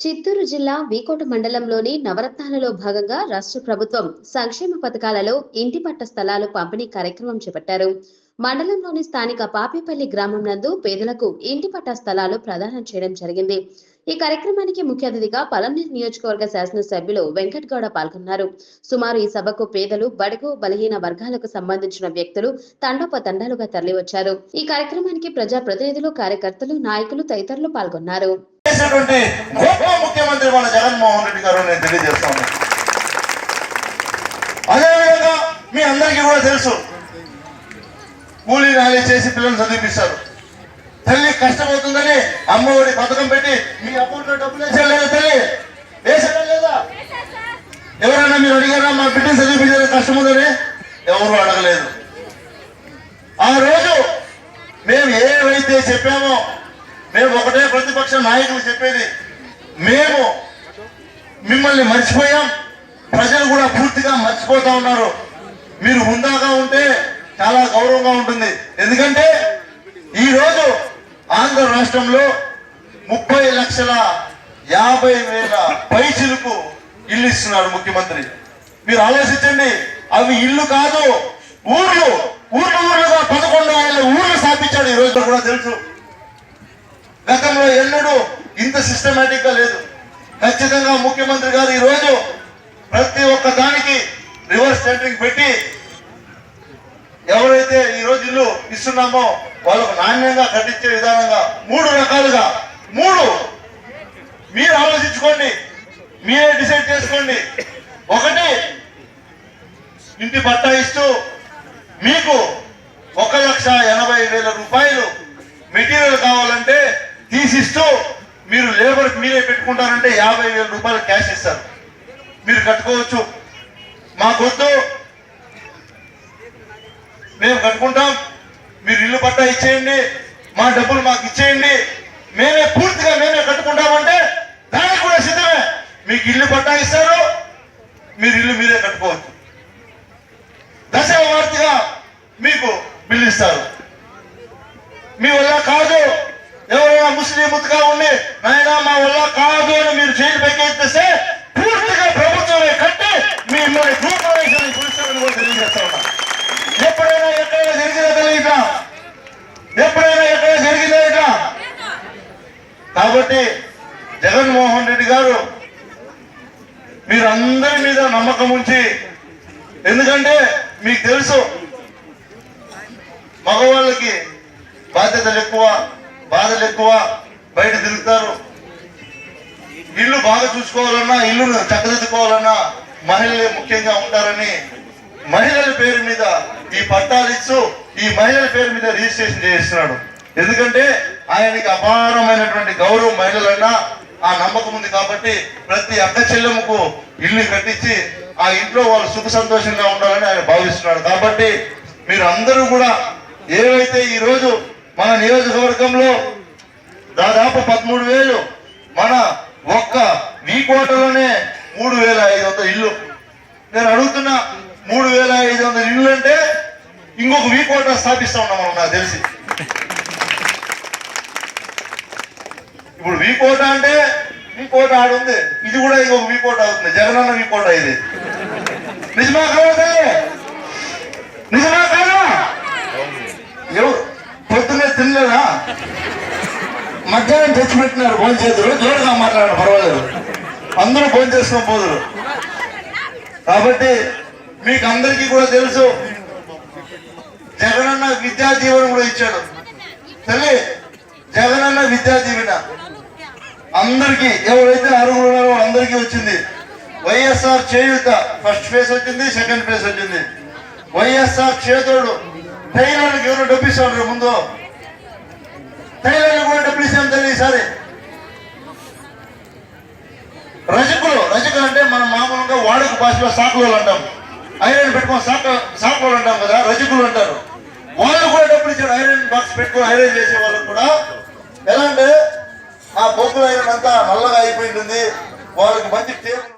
చిత్తూరు జిల్లా వీకోట మండలంలోని నవరత్నాలలో భాగంగా రాష్ట్ర ప్రభుత్వం సంక్షేమ పథకాలలో ఇంటి పట్ట స్థలాలు పంపిణీ కార్యక్రమం చేపట్టారు. మండలంలోని స్థానిక పాపేపల్లి గ్రామం నందు పేదలకు ఇంటి పట్ట స్థలాలు ప్రదానం చేయడం జరిగింది. ఈ కార్యక్రమానికి ముఖ్య అతిథిగా పలమనేరు నియోజకవర్గ శాసనసభ్యులు వెంకట్ గౌడ పాల్గొన్నారు. సుమారు ఈ సభకు పేదలు, బడుగు బలహీన వర్గాలకు సంబంధించిన వ్యక్తులు తండోపతండాలుగా తరలివచ్చారు. ఈ కార్యక్రమానికి ప్రజా ప్రతినిధులు, కార్యకర్తలు, నాయకులు తదితరులు పాల్గొన్నారు. ముఖ్యమంత్రి మన జగన్మోహన్ రెడ్డి గారు నేను తెలియజేస్తాను. అదేవిధంగా మీ అందరికీ కూడా తెలుసు, కూలీ నాలి చేసి పిల్లలు చదివిపిస్తారు. తల్లి కష్టమవుతుందని అమ్మఒడి పథకం పెట్టి మీ అకౌంట్ లో డబ్బులు వేసేయలేదు. తల్లి వేసేయడం లేదా? ఎవరైనా మీరు అడిగారా మా బిడ్డను చదివిపించే కష్టం ఉందని? ఎవరు అడగలేదు. ఆ రోజు మేము ఏవైతే చెప్పామో, మేము ఒకటే ప్రతిపక్ష నాయకులు చెప్పేది, మేము మిమ్మల్ని మర్చిపోయాం, ప్రజలు కూడా పూర్తిగా మర్చిపోతా ఉన్నారు. మీరు హుందాగా ఉంటే చాలా గౌరవంగా ఉంటుంది. ఎందుకంటే ఈరోజు ఆంధ్ర రాష్ట్రంలో 30,50,000 పైచిలకు ఇల్లు ఇస్తున్నారు ముఖ్యమంత్రి. మీరు ఆలోచించండి, అవి ఇల్లు కాదు, ఊర్లుగా 11,000 ఊర్లు స్థాపించాడు. ఈ రోజు కూడా తెలుసు, గతంలో ఎన్నడూ ఇంత సిస్టమేటిక్ గా లేదు. ఖచ్చితంగా ముఖ్యమంత్రి గారు ఈ రోజు ప్రతి ఒక్క దానికి రివర్స్ టెండరింగ్ పెట్టి ఎవరైతే ఈ రోజు ఇల్లు ఇస్తున్నామో వాళ్ళకు నాణ్యంగా కట్టించే విధానంగా 3 రకాలుగా మీరు ఆలోచించుకోండి, మీరే డిసైడ్ చేసుకోండి. ఒకటి, ఇంటి పట్టా ఇస్తూ మీకు 1,80,000 రూపాయలు మెటీరియల్ కావాలంటే తీసిస్తూ మీరు లేబర్ మీరే పెట్టుకుంటారంటే 50,000 రూపాయలు క్యాష్ ఇస్తారు, మీరు కట్టుకోవచ్చు. మాకొద్దు, మేము కట్టుకుంటాం, మీరు ఇల్లు పట్టా ఇచ్చేయండి, మా డబ్బులు మాకు ఇచ్చేయండి, పూర్తిగా మేమే కట్టుకుంటామంటే దానికి కూడా సిద్ధమే. మీకు ఇల్లు పట్టా ఇస్తారు, మీరు ఇల్లు మీరే కట్టుకోవచ్చు. దశవారీగా మీకు బిల్లు ఇస్తారు. మీ వల్ల కాదు, ఎవరైనా ముస్లిం ముద్దుగా ఉండి నాయన మా వల్ల కాదు అని మీరు జైలు పైకెత్తిస్తే పూర్తిగా ప్రభుత్వమే కట్టి మీ గ్రూపరేషన్ పిలుస్తారని కూడా తెలియజేస్తా ఉన్నా. ఎప్పుడైనా ఎక్కడైనా జరిగిందా? కాబట్టి జగన్మోహన్ రెడ్డి గారు మీరందరి మీద నమ్మకం ఉంచి, ఎందుకంటే మీకు తెలుసు మగవాళ్ళకి బాధ్యతలు ఎక్కువ, బాధలు ఎక్కువ, బయట తిరుగుతారు. ఇల్లు బాగా చూసుకోవాలన్నా, ఇల్లును చక్కదిద్దుకోవాలన్నా మహిళలే ముఖ్యంగా ఉంటారని మహిళల పేరు మీద ఈ పట్టాలు ఇస్తూ ఈ మహిళల పేరు మీద రిజిస్ట్రేషన్ చేయిస్తున్నాడు. ఎందుకంటే ఆయనకి అపారమైనటువంటి గౌరవం మహిళలన్నా ఆ నమ్మకం ఉంది. కాబట్టి ప్రతి అక్క చెల్లెమ్మకు ఇల్లు కట్టించి ఆ ఇంట్లో వాళ్ళు సుఖ సంతోషంగా ఉండాలని ఆయన భావిస్తున్నాడు. కాబట్టి మీరు అందరూ కూడా ఏవైతే ఈరోజు మన నియోజకవర్గంలో దాదాపు 13,000, మన ఒక్క వీకోటలోనే 3,500 ఇల్లు. నేను అడుగుతున్నా, 3,500 ఇల్లు అంటే ఇంకొక వీకోట స్థాపిస్తా ఉన్నాం మనం, నాకు తెలిసి. ఇప్పుడు వీకోట అంటే వీకోట ఆడుంది, ఇది కూడా ఇంకొక వీకోట అవుతుంది. జగనన్న వీకోట ఇది. నిజమా కాదు? నిజమా కాదా? పొద్దున్నే తినలేదా? మధ్యాహ్నం తెచ్చిపెట్టినారు భోంచేతులు, జోరుగా మాట్లాడారు, పర్వాలేదు, అందరూ భోజనం చేసుకుని పోదురు. కాబట్టి మీకు అందరికీ కూడా తెలుసు, జగనన్న విద్యా దీవెన కూడా ఇచ్చాడు. తల్లి, జగనన్న విద్యా దీవెన అందరికీ, ఎవరైతే అర్హులు ఉన్నారో అందరికీ వచ్చింది. వైఎస్ఆర్ చేయూత ఫస్ట్ ఫేజ్ వచ్చింది, సెకండ్ ఫేజ్ వచ్చింది. వైఎస్ఆర్ చేతోడు టైలర్లకు ఎవరు డబ్బు ఇస్తారు? ముందు టైలర్లు కూడా డబ్బులు ఇస్తాం తల్లి. ఈసారి రజకులు అంటే మనం మామూలుగా వాడుక భాషలో సాకులు అంటాం, ఐరన్ పెట్టుకొని సాకులు అంటాం కదా, రజకులు అంటారు. వాళ్ళు కూడా డబ్బులు ఇచ్చారు. ఐరన్ బాక్స్ పెట్టుకొని ఐరన్ చేసే వాళ్ళకు కూడా ఎలా అంటే ఆ బొగ్గులు ఐరన్ అంతా నల్లగా అయిపోయింటుంది, వాళ్ళకి మంచి టేబుల్